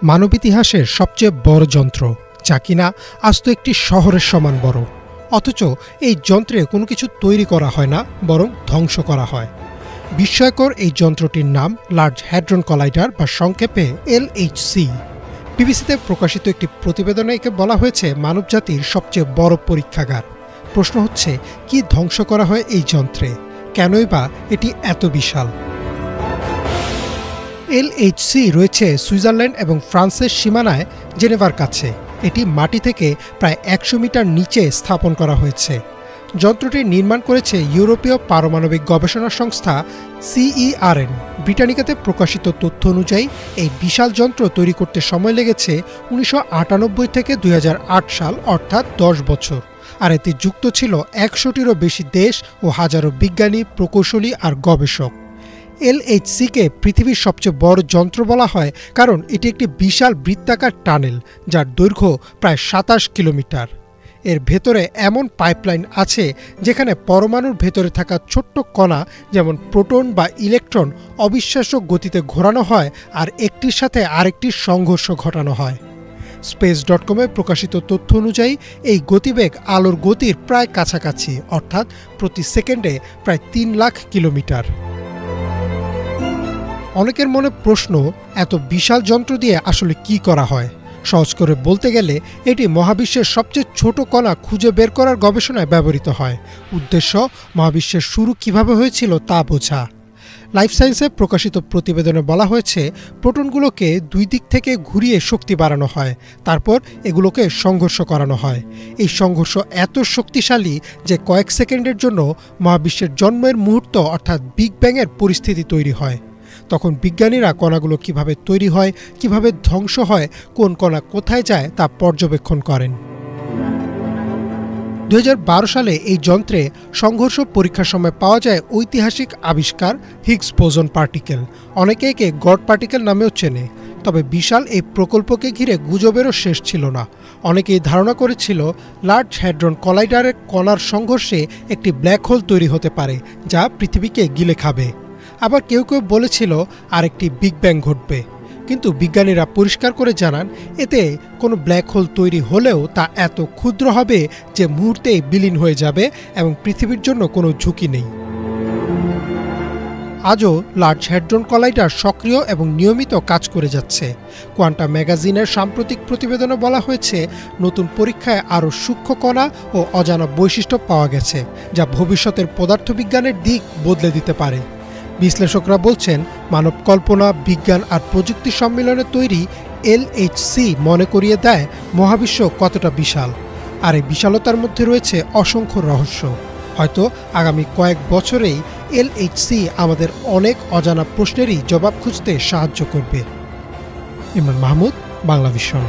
মানব ইতিহাসের সবচেয়ে বড় যন্ত্র, যা কিনা আস্ত একটি শহরের সমান বড়। অথচ এই যন্ত্রে কোনো কিছু তৈরি করা হয় না, বরং ধ্বংস করা হয়। বিস্ময়কর এই যন্ত্রটির নাম লার্জ হ্যাড্রন কলাইডার বা সংক্ষেপে LHC। বিবিসিতে প্রকাশিত একটি প্রতিবেদনে একে বলা হয়েছে মানবজাতির সবচেয়ে বড় পরীক্ষাগার। প্রশ্ন হচ্ছে, কি ধ্বংস করা হয় এই যন্ত্রে? কেনই বা এটি এত বিশাল? LHC রয়েছে সুইজারল্যান্ড এবং ফ্রান্সের সীমানায় জেনেভার কাছে। এটি মাটি থেকে প্রায় 100 মিটার নিচে স্থাপন করা হয়েছে। যন্ত্রটি নির্মাণ করেছে ইউরোপীয় পারমাণবিক গবেষণা সংস্থা CERN। ব্রিটানিকাতে প্রকাশিত তথ্য অনুযায়ী এই বিশাল যন্ত্র তৈরি করতে সময় লেগেছে 1998 থেকে 2008 সাল, অর্থাৎ 10 বছর। আর এতে যুক্ত ছিল 100টিরও বেশি দেশ ও হাজারো বিজ্ঞানী, প্রকৌশলী আর গবেষক। LHC-কে পৃথিবীর সবচেয়ে বড় যন্ত্র বলা হয় কারণ এটি একটি বিশাল বৃত্তাকার টানেল, যার দৈর্ঘ্য প্রায় 27 কিলোমিটার। এর ভেতরে এমন পাইপলাইন আছে যেখানে পরমাণুর ভেতরে থাকা ছোট্ট কণা যেমন প্রোটন বা ইলেকট্রন অবিশ্বাস্য গতিতে ঘোরানো হয় আর একটির সাথে আরেকটির সংঘর্ষ ঘটানো হয়। Space.com-এ প্রকাশিত তথ্য অনুযায়ী এই গতিবেগ আলোর গতির প্রায় কাছাকাছি, অর্থাৎ প্রতি সেকেন্ডে প্রায় 3 লাখ কিলোমিটার। অনেকের মনে প্রশ্ন, এত বিশাল যন্ত্র দিয়ে আসলে কি করা হয়? সহজ করে বলতে গেলে এটি মহাবিশ্বের সবচেয়ে ছোট কণা খুঁজে বের করার গবেষণায় ব্যবহৃত হয়। উদ্দেশ্য, মহাবিশ্বের শুরু কিভাবে হয়েছিল তা বোঝা। লাইফ সায়েন্সে প্রকাশিত প্রতিবেদনে বলা হয়েছে, প্রোটনগুলোকে দুই দিক থেকে ঘুরিয়ে শক্তি বাড়ানো হয়, তারপর এগুলোকে সংঘর্ষ করানো হয়। এই সংঘর্ষ এত শক্তিশালী যে কয়েক সেকেন্ডের জন্য মহাবিশ্বের জন্মের মুহূর্ত অর্থাৎ বিগ ব্যাংয়ের পরিস্থিতি তৈরি হয়। তখন বিজ্ঞানীরা কণাগুলো কিভাবে তৈরি হয়, কিভাবে ধ্বংস হয়, কোন কণা কোথায় যায় তা পর্যবেক্ষণ করেন। 2012 সালে এই যন্ত্রে সংঘর্ষ পরীক্ষার সময় পাওয়া যায় ঐতিহাসিক আবিষ্কার হিগস বোসন পার্টিকেল। অনেকে একে গড পার্টিকেল নামেও চেনে। তবে বিশাল এই প্রকল্পকে ঘিরে গুজবেরও শেষ ছিল না। অনেকেই ধারণা করেছিল লার্জ হ্যাড্রন কলাইডারের কণার সংঘর্ষে একটি ব্ল্যাক হোল তৈরি হতে পারে, যা পৃথিবীকে গিলে খাবে। আবার কেউ কেউ বলেছিল আরেকটি বিগ ব্যাং ঘটবে। কিন্তু বিজ্ঞানীরা পরিষ্কার করে জানান, এতে কোনো ব্ল্যাক হোল তৈরি হলেও তা এত ক্ষুদ্র হবে যে মুহূর্তেই বিলীন হয়ে যাবে এবং পৃথিবীর জন্য কোনো ঝুঁকি নেই। আজও লার্জ হ্যাড্রন কলাইডার সক্রিয় এবং নিয়মিত কাজ করে যাচ্ছে। কোয়ান্টাম ম্যাগাজিনের সাম্প্রতিক প্রতিবেদনে বলা হয়েছে, নতুন পরীক্ষায় আরও সূক্ষ্ম কণা ও অজানা বৈশিষ্ট্য পাওয়া গেছে, যা ভবিষ্যতের পদার্থবিজ্ঞানের দিক বদলে দিতে পারে। বিশ্লেষকরা বলছেন, মানব কল্পনা, বিজ্ঞান আর প্রযুক্তি সম্মিলনে তৈরি LHC মনে করিয়ে দেয় মহাবিশ্ব কতটা বিশাল। আর এই বিশালতার মধ্যে রয়েছে অসংখ্য রহস্য। হয়তো আগামী কয়েক বছরেই LHC আমাদের অনেক অজানা প্রশ্নেরই জবাব খুঁজতে সাহায্য করবে। ইমরান মাহমুদ, বাংলা ভিশন।